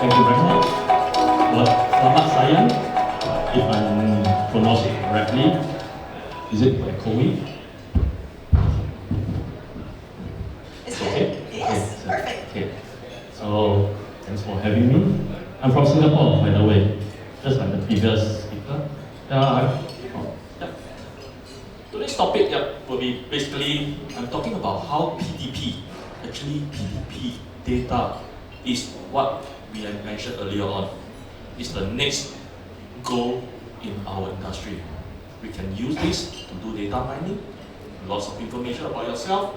Thank you very much. Selamat siang, if I'm pronouncing it correctly. Is it echoey? It's Okay. good. Yes, Okay. perfect. Okay. So thanks for having me. I'm from Singapore, by the way, just like the previous speaker. Yeah. Today's topic will be basically, I'm talking about how PDP, actually PDP data is what we had mentioned earlier on. It's the next goal in our industry. We can use this to do data mining, lots of information about yourself.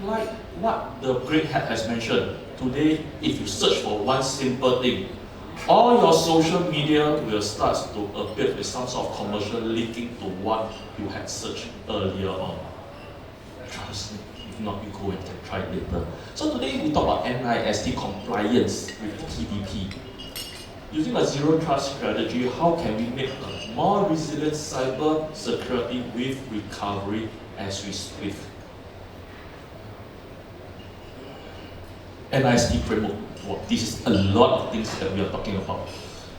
Like what the great hat has mentioned, today if you search for one simple thing, all your social media will start to appear with some sort of commercial linking to what you had searched earlier on. Trust me, if not, you go and can try it later. So today we talk about NIST compliance with PDP. Using a zero trust strategy, how can we make a more resilient cyber security with recovery as we speak? NIST framework. Well, this is a lot of things that we are talking about.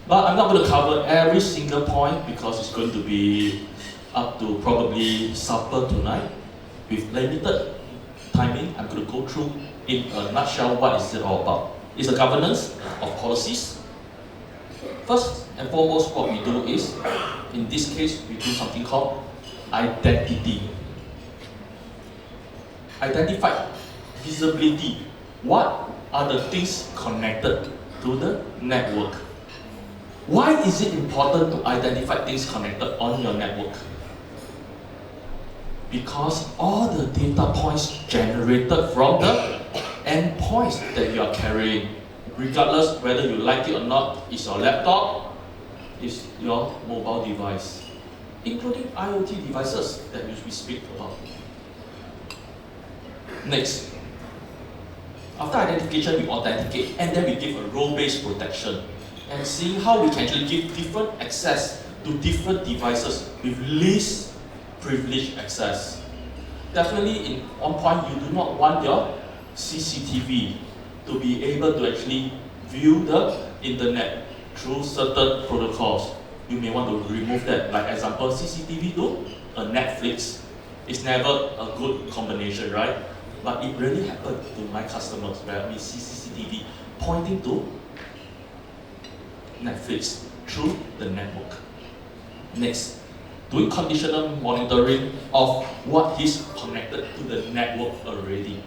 But I'm not going to cover every single point because it's going to be up to probably supper tonight. With limited timing, I'm going to go through in a nutshell what is it all about. It's a governance of policies. First and foremost, what we do is, in this case, we do something called identity. Identify, visibility. What are the things connected to the network? Why is it important to identify things connected on your network? Because all the data points generated from the endpoints that you are carrying, regardless whether you like it or not, is your laptop, is your mobile device, including IoT devices that we speak about. Next, after identification, we authenticate, and then we give a role-based protection, and see how we can actually give different access to different devices with least privileged access. Definitely, in one point, you do not want your CCTV to be able to actually view the internet through certain protocols. You may want to remove that. Like example, CCTV to a Netflix. It's never a good combination, right? But it really happened to my customers where we see CCTV pointing to Netflix through the network. Next, doing conditional monitoring of what is connected to the network already.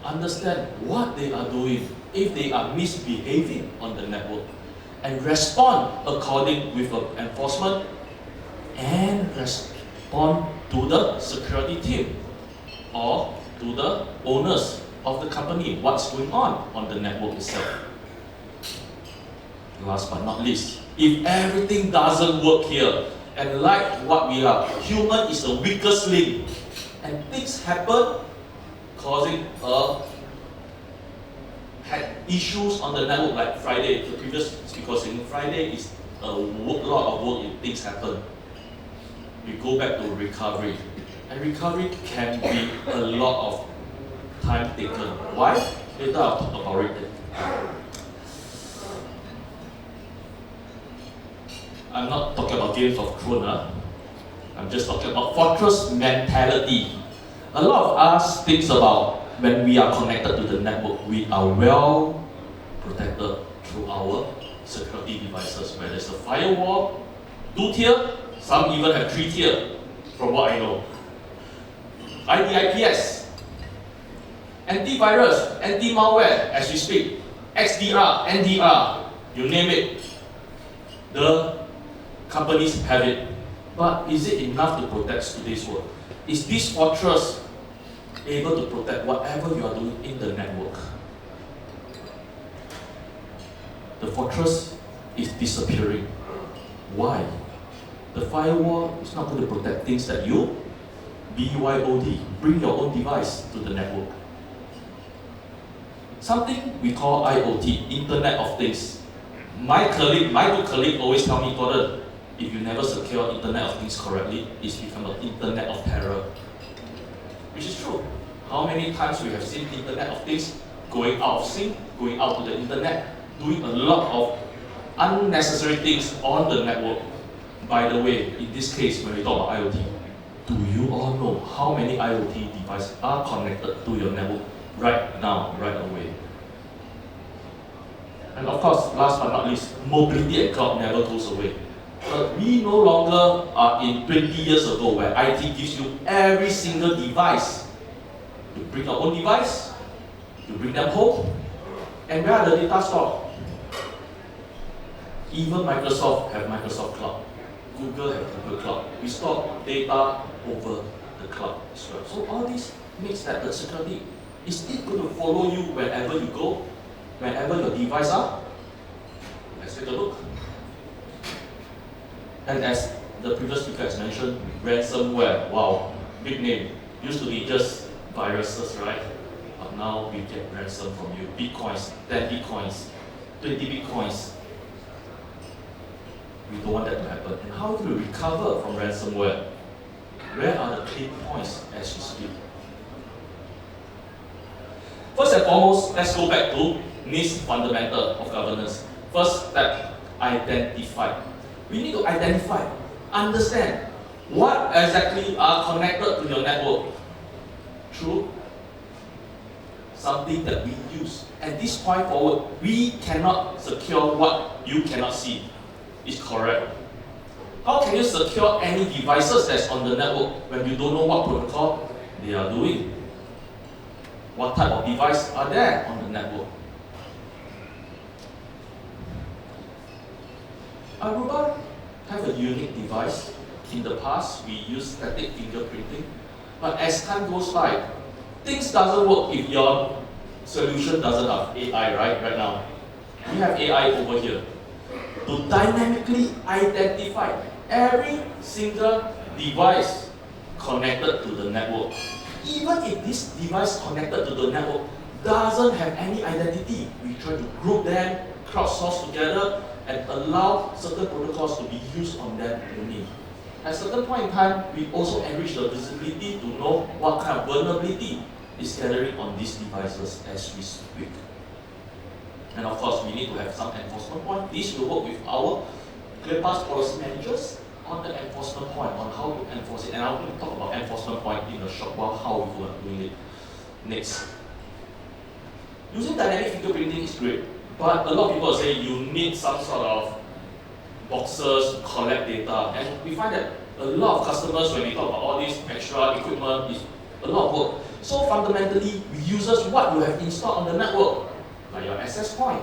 Understand what they are doing if they are misbehaving on the network, and respond according with enforcement and respond to the security team or to the owners of the company, what's going on the network itself. Last but not least, if everything doesn't work here, and like what we are, human is the weakest link, and things happen causing had issues on the network like Friday, the previous speaker saying Friday is a lot of work if things happen. We go back to recovery. And recovery can be a lot of time taken. Why? Later I'll talk about it. I'm not talking about Games of Thrones. I'm just talking about fortress mentality. A lot of us thinks about when we are connected to the network, we are well protected through our security devices. Where there's a firewall, 2-tier, some even have 3-tier, from what I know. IDIPS, antivirus, anti-malware, as we speak, XDR, NDR, you name it. The companies have it. But is it enough to protect today's world? Is this fortress able to protect whatever you are doing in the network? The fortress is disappearing. Why? The firewall is not going to protect things that you BYOD, bring your own device to the network. Something we call IoT, Internet of Things. My good colleague always tell me, Gordon, if you never secure Internet of Things correctly, it's become an Internet of Terror. Which is true. How many times we have seen Internet of Things going out of sync, going out to the internet, doing a lot of unnecessary things on the network. By the way, in this case, when we talk about IoT, do you all know how many IoT devices are connected to your network right now, right away? And of course, last but not least, mobility and cloud never goes away. But we no longer are in 20 years ago where IT gives you every single device. You bring your own device, you bring them home, and where are the data stored? Even Microsoft have Microsoft Cloud. Google have Google Cloud. We store data over the cloud as well. So all this makes that the security is it going to follow you wherever you go, wherever your device are. Let's take a look. And as the previous speaker has mentioned, ransomware, wow, big name. Used to be just viruses, right? But now we get ransom from you. Bitcoins, 10 Bitcoins, 20 Bitcoins. We don't want that to happen. And how do we recover from ransomware? Where are the pain points as we speak? First and foremost, let's go back to NIST fundamental of governance. First step, identify. We need to identify, understand what exactly are connected to your network through something that we use. At this point forward, we cannot secure what you cannot see. Is correct. How can you secure any devices that's on the network when you don't know what protocol they are doing? What type of device are there on the network? Aruba have a unique device. In the past, we used static fingerprinting, but as time goes by, things doesn't work if your solution doesn't have AI, right now. We have AI over here to dynamically identify every single device connected to the network. Even if this device connected to the network doesn't have any identity, we try to group them, crowdsource together, and allow certain protocols to be used on them only. At a certain point in time, we also enrich the visibility to know what kind of vulnerability is gathering on these devices as we speak. And of course, we need to have some enforcement point. This will work with our ClearPass policy managers on the enforcement point, on how to enforce it. And I'm going to talk about enforcement point in a short while, how we go about doing it. Next. Using dynamic fingerprinting is great, but a lot of people say you need some sort of boxes to collect data. And we find that a lot of customers, when we talk about all this extra equipment, is a lot of work. So fundamentally, we use what you have installed on the network, like your access point,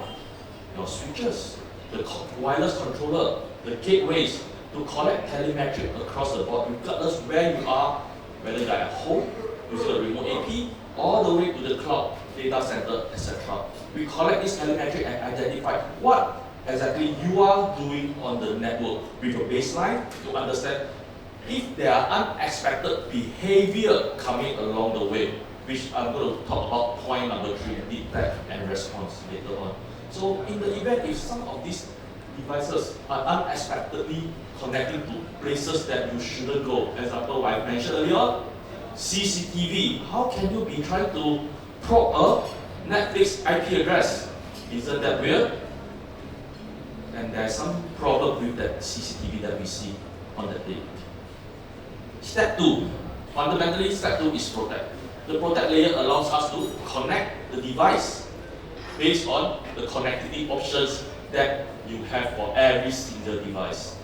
your switches, the wireless controller, the gateways, to collect telemetry across the board, regardless where you are, whether you are at home, using a remote AP, all the way to the cloud, data center, etc. We collect this telemetry and identify what exactly you are doing on the network with a baseline to understand if there are unexpected behavior coming along the way, which I'm going to talk about point number 3, detect and response later on. So in the event if some of these devices are unexpectedly connecting to places that you shouldn't go, example I mentioned earlier, CCTV, how can you be trying to probe a Netflix IP address? Isn't that weird? And there's some problem with that CCTV that we see on that day. Step 2, fundamentally step 2 is protect. The protect layer allows us to connect the device based on the connectivity options that you have for every single device.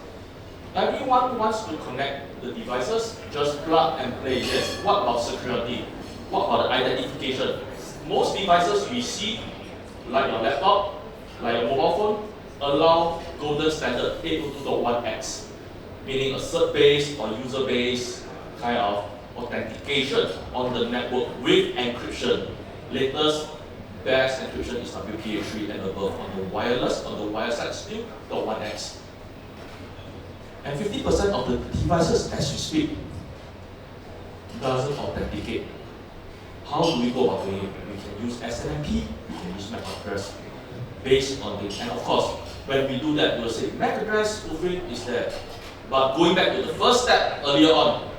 Everyone wants to connect the devices, just plug and play. Yes, what about security? What about the identification? Most devices we see, like your laptop, like your mobile phone, allow golden standard 802.1x, meaning a cert-based or user-based kind of authentication on the network with encryption. Latest best encryption is WPA3 and above. On the wireless side still .1x. And 50% of the devices as we speak doesn't authenticate. How do we go about doing it? We can use SNMP, we can use MAC address based on this. And of course, when we do that, we'll say MAC address spoofing is there. But going back to the first step earlier on,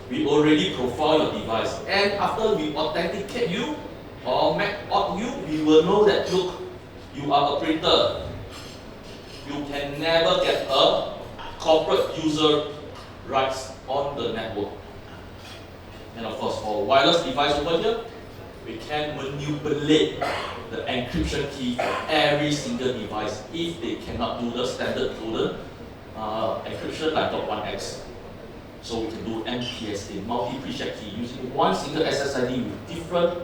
we already profile your device. And after we authenticate you or MAC auth you, we will know that look, you are a printer, you can never get a corporate user rights on the network. And of course, for wireless device over here, we can manipulate the encryption key for every single device if they cannot do the standard coded encryption like .1x. So we can do MPSA, multi-pre-check key, using one single SSID with different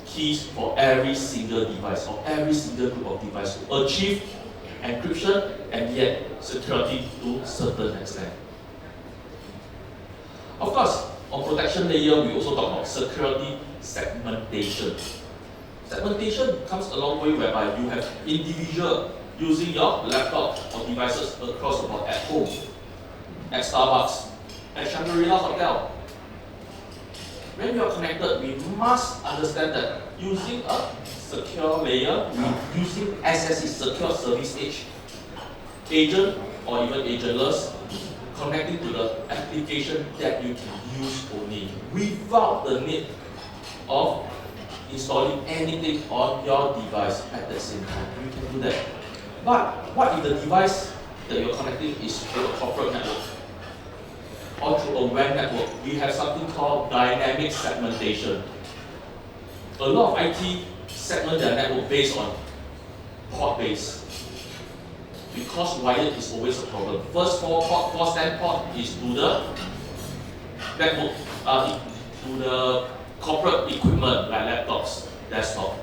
keys for every single device or every single group of devices to achieve encryption and yet security to a certain extent. Of course, on protection layer, we also talk about security segmentation. Segmentation comes a long way whereby you have individual using your laptop or devices across the board at home, at Starbucks, at Shangri-La Hotel. When you are connected, we must understand that using a secure layer, using SSE, Secure Service Edge, agent or even agentless, connecting to the application that you can use only without the need of installing anything on your device at the same time. You can do that. But what if the device that you're connecting is through a corporate network or through a WAN network? We have something called dynamic segmentation. A lot of IT segment their network based on port base. Because wired is always a problem. First 4 stand port is to the network, to the corporate equipment like laptops, desktop.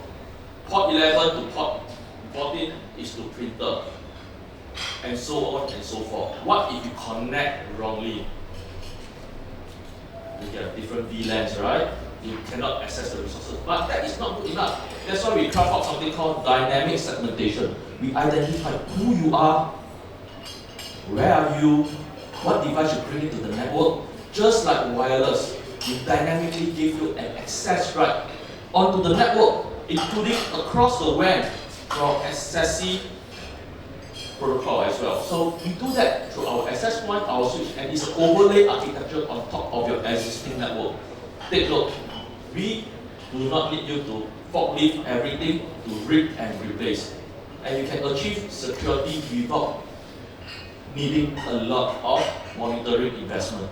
Port 11 to port 14 is to printer, and so on and so forth. What if you connect wrongly? You get different VLANs, right? You cannot access the resources. But that is not good enough. That's why we craft out something called dynamic segmentation. We identify who you are, where are you, what device you bring into the network. Just like wireless, we dynamically give you an access right onto the network, including across the WAN from SSE protocol as well. So we do that through our access point, our switch, and it's an overlay architecture on top of your existing network. Take note, we do not need you to forklift everything to rip and replace. And you can achieve security without needing a lot of monitoring investment.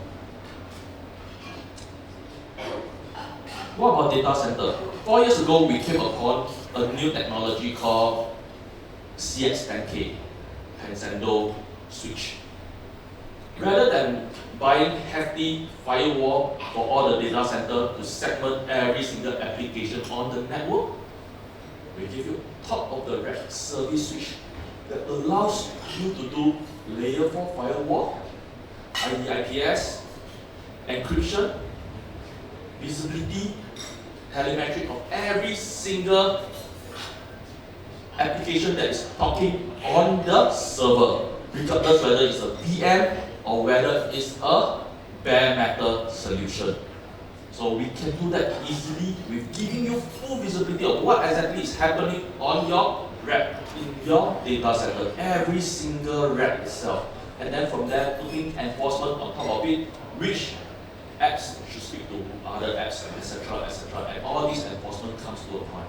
What about data center? 4 years ago, we came upon a new technology called CX10K, Pensando switch. Rather than buying hefty firewall for all the data center to segment every single application on the network, we give you top of the rack service switch that allows you to do layer 4 firewall, IDIPS, encryption, visibility, telemetry of every single application that is talking on the server, regardless whether it's a VM or whether it's a bare metal solution. So we can do that easily with giving you full visibility of what exactly is happening on your rack in your data center, every single rack itself. And then from there, putting enforcement on top of it, which apps should speak to other apps, etc., etc. And all this enforcement comes to a point.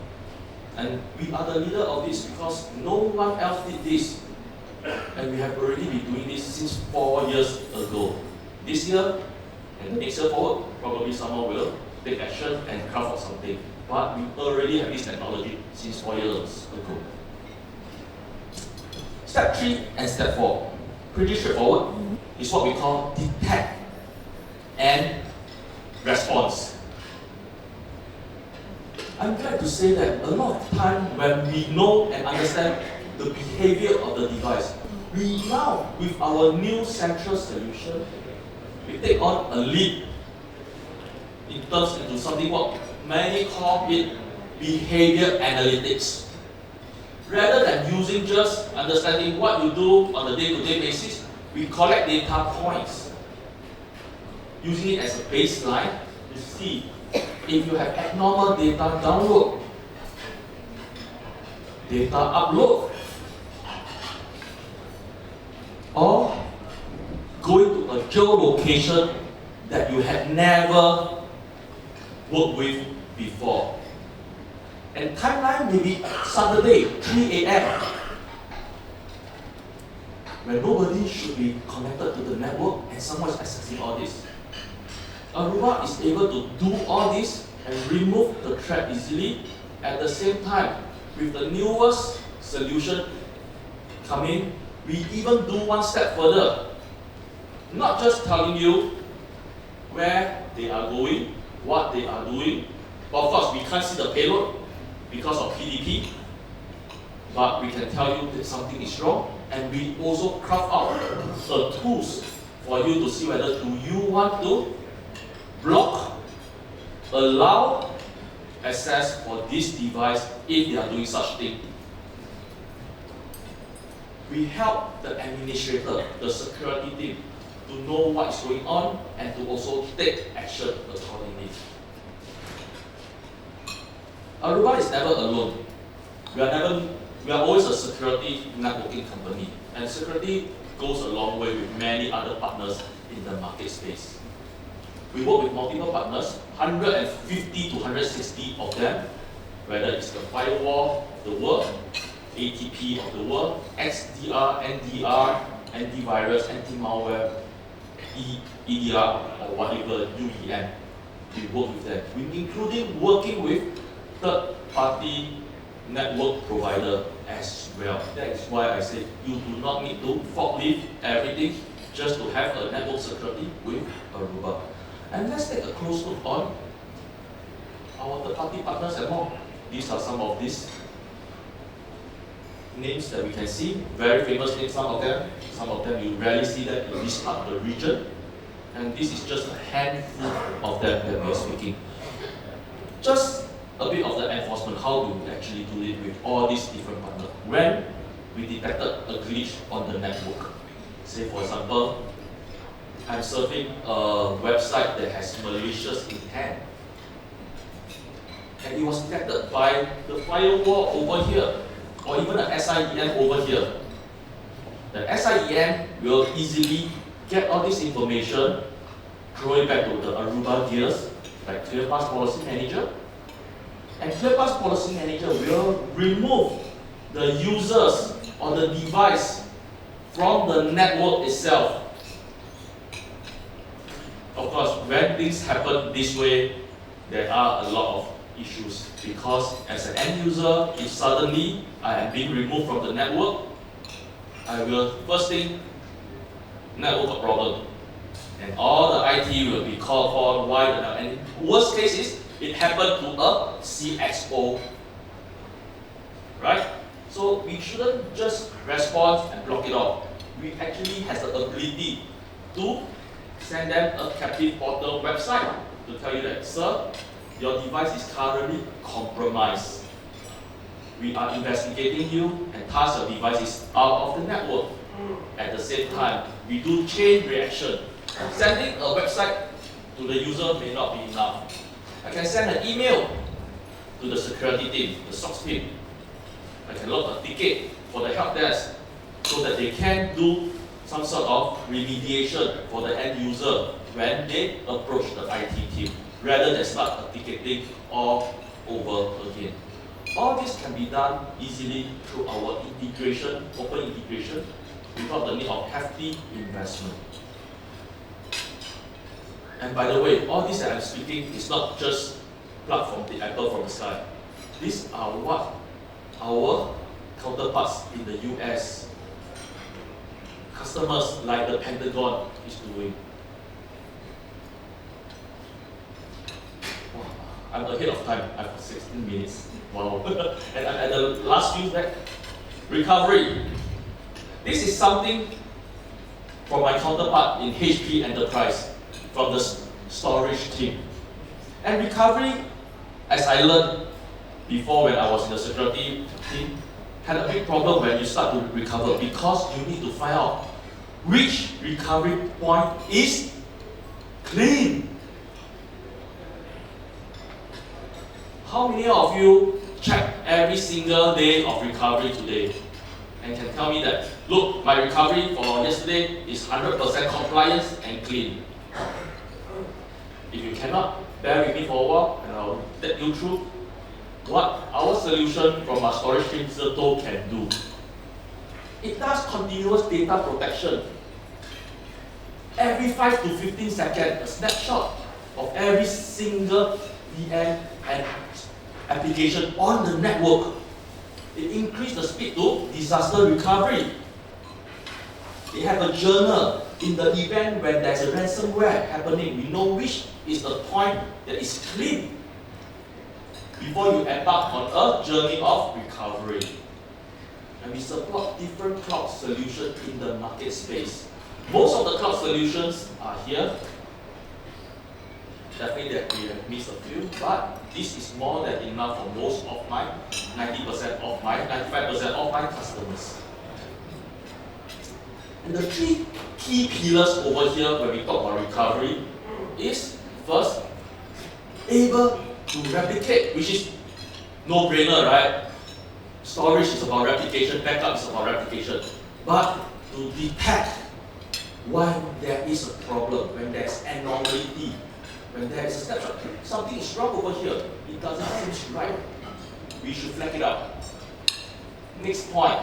And we are the leader of this because no one else did this. And we have already been doing this since 4 years ago. This year and the next year forward, probably someone will take action and craft out something. But we already have this technology since 4 years ago. Step 3 and step 4, pretty straightforward, is what we call detect and response. I'm glad to say that a lot of time when we know and understand the behavior of the device, we now, with our new central solution, we take on a leap in terms into something what many call it behavior analytics. Rather than using just understanding what you do on a day-to-day basis, we collect data points, using it as a baseline to see if you have abnormal data download, data upload, or going to a geolocation that you had never worked with before. And timeline may be Saturday, 3 a.m. when nobody should be connected to the network and someone is accessing all this. Aruba is able to do all this and remove the threat easily. At the same time, with the newest solution coming, we even do one step further. Not just telling you where they are going, what they are doing. But of course, we can't see the payload because of PDP, but we can tell you that something is wrong, and we also craft out the tools for you to see whether do you want to block, allow access for this device if they are doing such thing. We help the administrator, the security team, to know what is going on and to also take action accordingly. Aruba is never alone. We are always a security networking company, and security goes a long way with many other partners in the market space. We work with multiple partners, 150 to 160 of them, whether it's the firewall of the world, ATP of the world, XDR, NDR, antivirus, anti-malware, EDR, or whatever, UEM. We work with them, including working with third-party network provider as well. That is why I say you do not need to forklift everything just to have a network security with Aruba. And let's take a close look on our third-party partners and more. These are some of these names that we can see. Very famous names, some of them. Some of them you rarely see that in this part of the region. And this is just a handful of them that we are speaking. Just a bit of the enforcement, how do we actually do it with all these different partners? When we detected a glitch on the network, say for example, I'm surfing a website that has malicious intent, and it was detected by the firewall over here, or even the SIEM over here. The SIEM will easily get all this information, throw it back to the Aruba gears, like ClearPass Policy Manager, and ClearPass Policy Manager will remove the users or the device from the network itself. Of course, when things happen this way, there are a lot of issues, because as an end user, if suddenly I am being removed from the network, I will first thing, network problem, and all the IT will be called for. Why? And worst case is it happened to a CXO, right? So we shouldn't just respond and block it off. We actually have the ability to send them a captive portal website to tell you that, sir, your device is currently compromised. We are investigating you, and thus your device is out of the network. At the same time, we do chain reaction. Sending a website to the user may not be enough. I can send an email to the security team, the SOC team. I can log a ticket for the help desk so that they can do some sort of remediation for the end user when they approach the IT team, rather than start a ticketing all over again. All this can be done easily through our integration, open integration, without the need of hefty investment. And by the way, all this that I'm speaking is not just plucked from the apple from the sky. These are what our counterparts in the US, customers like the Pentagon, is doing. Wow, I'm ahead of time. I have 16 minutes. Wow. And at the last few back, recovery. This is something from my counterpart in HPE Enterprise, from the storage team. And recovery, as I learned before when I was in the security team, had a big problem when you start to recover, because you need to find out which recovery point is clean. How many of you check every single day of recovery today and can tell me that, look, my recovery for yesterday is 100% compliance and clean? If you cannot, bear with me for a while and I'll let you through. what our solution from our storage stream Zerto can do. It does continuous data protection. Every 5 to 15 seconds, a snapshot of every single VM and application on the network. It increases the speed to disaster recovery. They have a journal. In the event when there's a ransomware happening, we know which is the point that is clean before you embark on a journey of recovery. And we support different cloud solutions in the market space. Most of the cloud solutions are here. Definitely that we have missed a few, but this is more than enough for most of my 95% of my customers. And the three key pillars over here when we talk about recovery is first, able to replicate, which is no-brainer, right? Storage is about replication, backup is about replication. But to detect when there is a problem, when there's anomaly, when there is a snapshot, something is wrong over here, it doesn't seem right, we should flag it up. Next point.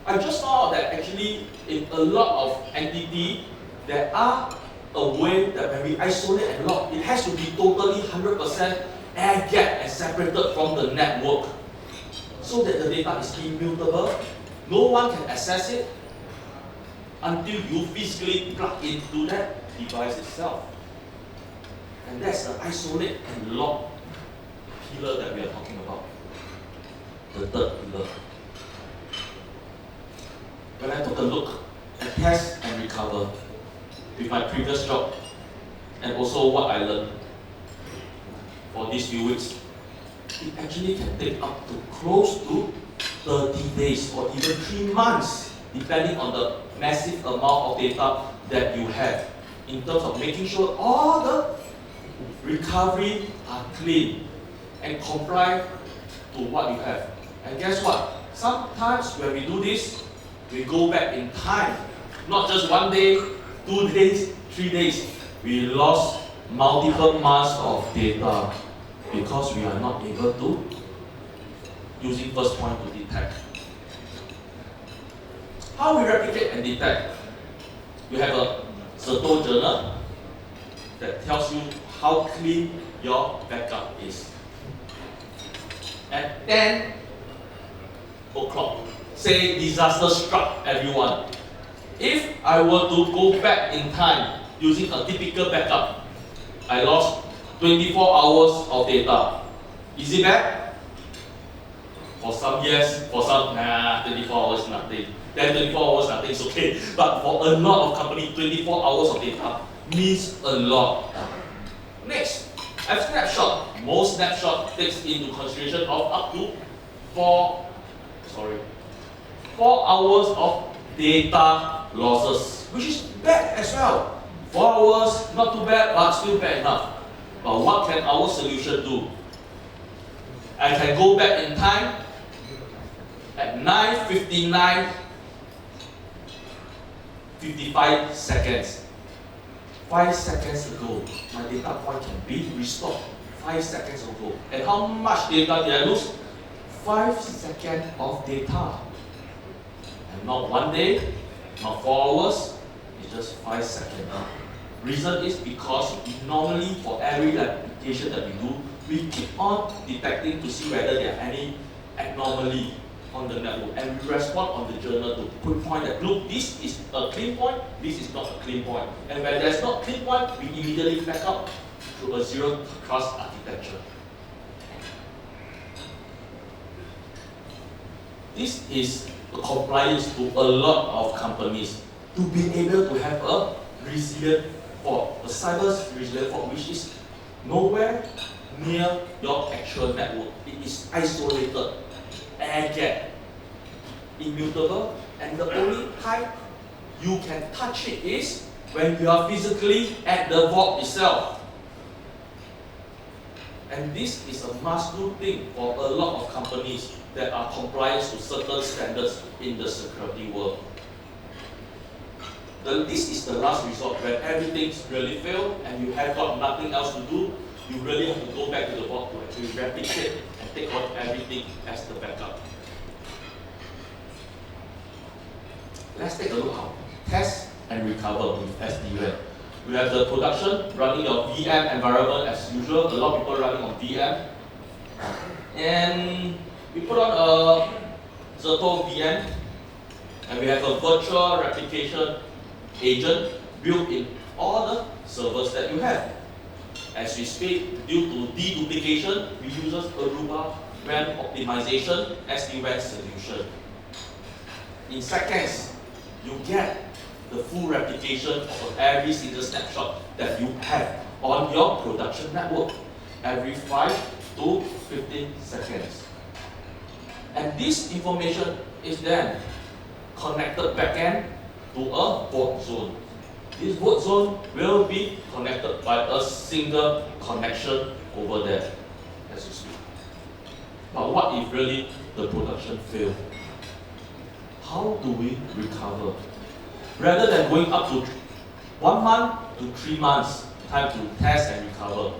I just found out that actually in a lot of entity, there are a way that when we isolate and lock, it has to be totally 100% air-gapped and separated from the network, so that the data is immutable. No one can access it until you physically plug into that device itself. And that's the isolate and lock pillar that we are talking about. The third pillar. When I took a look at test and recover with my previous job and also what I learned for these few weeks, it actually can take up to close to 30 days or even 3 months, depending on the massive amount of data that you have, in terms of making sure all the recovery are clean and comply to what you have. And guess what? Sometimes when we do this, we go back in time, not just 1 day, 2 days, 3 days. We lost multiple months of data because we are not able to, using first point to detect. How we replicate and detect? We have a Zerto journal that tells you how clean your backup is. At 10 o'clock, say disaster struck everyone. If I were to go back in time using a typical backup, I lost 24 hours of data. Is it bad? For some, yes. For some, 24 hours, nothing. Then 24 hours, nothing is okay. But for a lot of companies, 24 hours of data means a lot. Next, F snapshot. Most snapshot takes into consideration of up to 4 hours of data losses, which is bad as well. 4 hours, not too bad, but still bad enough. But what can our solution do? I can go back in time at 9:59, 55 seconds. 5 seconds ago, my data point can be restored. 5 seconds ago. And how much data did I lose? 5 seconds of data. And not 1 day, not 4 hours, it's just 5 seconds. Reason is because we normally, for every application that we do, we keep on detecting to see whether there are any anomaly on the network, and we respond on the journal to pinpoint that, look, this is a clean point, this is not a clean point. And when there's not clean point, we immediately back up to a zero trust architecture. This is a compliance to a lot of companies to be able to have a resilient fault, a cyber resilient fault, which is nowhere near your actual network. It is isolated, air-gapped, immutable, and the only time you can touch it is when you are physically at the vault itself. And this is a must-do thing for a lot of companies that are compliant to certain standards in the security world. This is the last resort when everything's really failed and you have got nothing else to do. you really have to go back to the vault to actually replicate and take on everything as the backup. Let's take a look how test and recover with SD-WAN. We have the production running your VM environment as usual. A lot of people running on VM. And we put on a Zerto VM, and we have a virtual replication agent built in all the servers that you have. As we speak, due to deduplication, we use Aruba WAN optimization SD-WAN solution. In seconds, you get the full replication of every single snapshot that you have on your production network every 5 to 15 seconds. And this information is then connected backend to a vault zone. This vault zone will be connected by a single connection over there, as you see. But what if really the production fails? How do we recover? Rather than going up to 1 month to 3 months time to test and recover,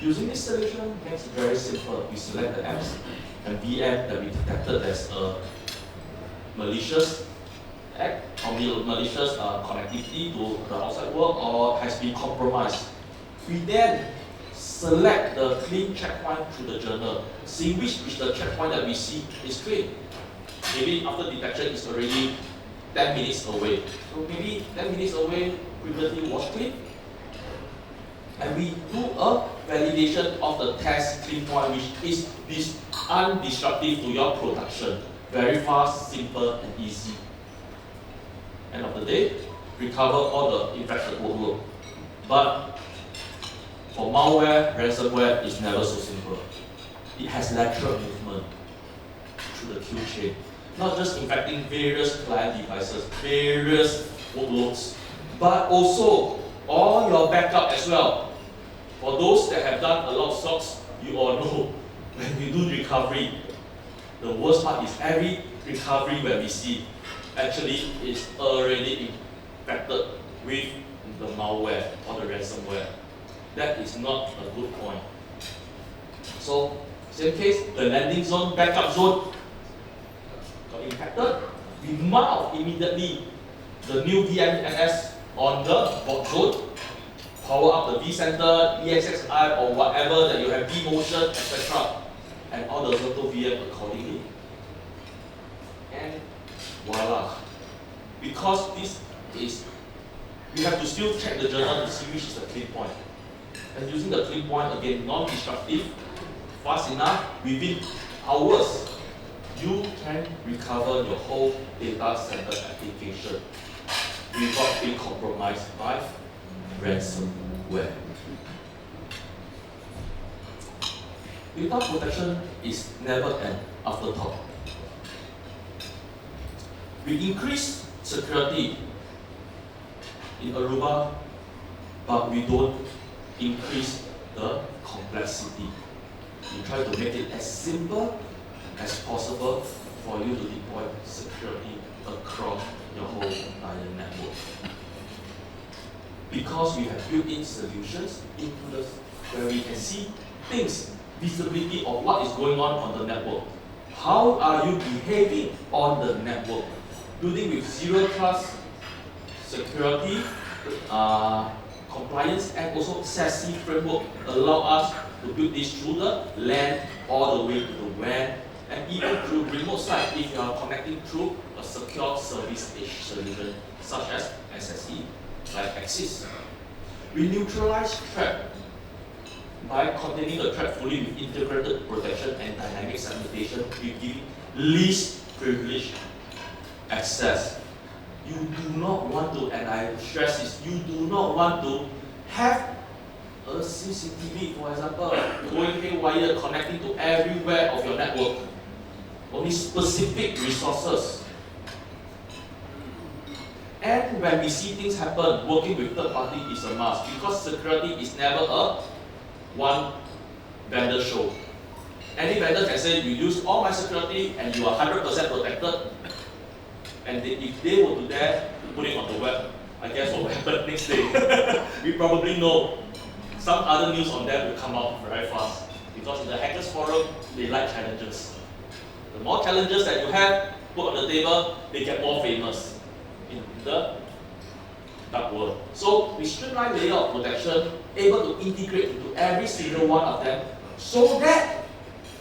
using this solution makes it very simple. We select the apps and VM that we detected as a malicious act or malicious connectivity to the outside world or has been compromised. We then select the clean checkpoint through the journal, see which the checkpoint that we see is clean. Maybe after detection it's already 10 minutes away. So maybe 10 minutes away previously was clean. And we do a validation of the test clean point, which is this undisruptive to your production. Very fast, simple, and easy. End of the day, recover all the infected workload. But for malware, ransomware is never so simple. It has lateral movement through the kill chain. Not just infecting various client devices, various workloads, but also all your backup as well. For those that have done a lot of SOCs, you all know when you do recovery, the worst part is every recovery when we see actually is already infected with the malware or the ransomware. That is not a good point. So, same case, the landing zone, backup zone got infected. We mount immediately the new VMS on the vault zone, power up the vCenter, EXXI, or whatever that you have, vMotion, etc. And all the Zerto VM accordingly. And voila. Because this is, we have to still check the journal to see which is the clean point. And using the clean point, again, non-disruptive, fast enough, within hours, you can recover your whole data center application without being compromised by ransomware. Data protection is never an afterthought. We increase security in Aruba, but we don't increase the complexity. We try to make it as simple as possible for you to deploy security across your whole entire network. Because we have built-in solutions into this, where we can see things, visibility of what is going on the network. How are you behaving on the network? Building with zero trust, security, compliance, and also SASE framework allow us to build this through the LAN all the way to the WAN, and even through remote site if you are connecting through a secure service edge solution such as SSE, like Axis. We neutralize threat by containing the threat fully with integrated protection and dynamic segmentation with giving least privilege access. You do not want to, and I stress this, you do not want to have a CCTV, for example, going haywire, connecting to everywhere of your network. Only specific resources. And when we see things happen, working with third party is a must, because security is never a one vendor show. Any vendor can say, you use all my security and you are 100% protected. And if they were to dare to put it on the web, I guess what will happen next day? We probably know. some other news on them will come out very fast. Because in the hackers forum, they like challenges. The more challenges that you have put on the table, they get more famous in the dark world. So we streamline layer of protection, able to integrate into every single one of them, so that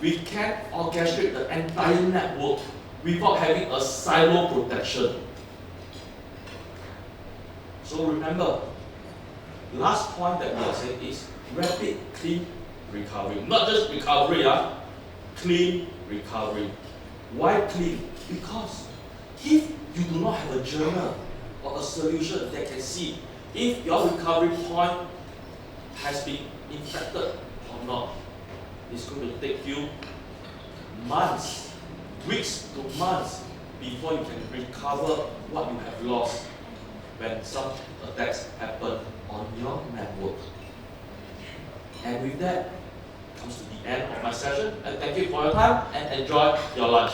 we can orchestrate the entire network without having a silo protection. So remember, last point that we are saying is rapid, clean recovery. Not just recovery, clean recovery. Why clean? Because if you do not have a journal or a solution that can see if your recovery point has been infected or not, it's going to take you months, weeks to months before you can recover what you have lost when some attacks happen on your network. And with that comes to the end of my session, and thank you for your time and enjoy your lunch.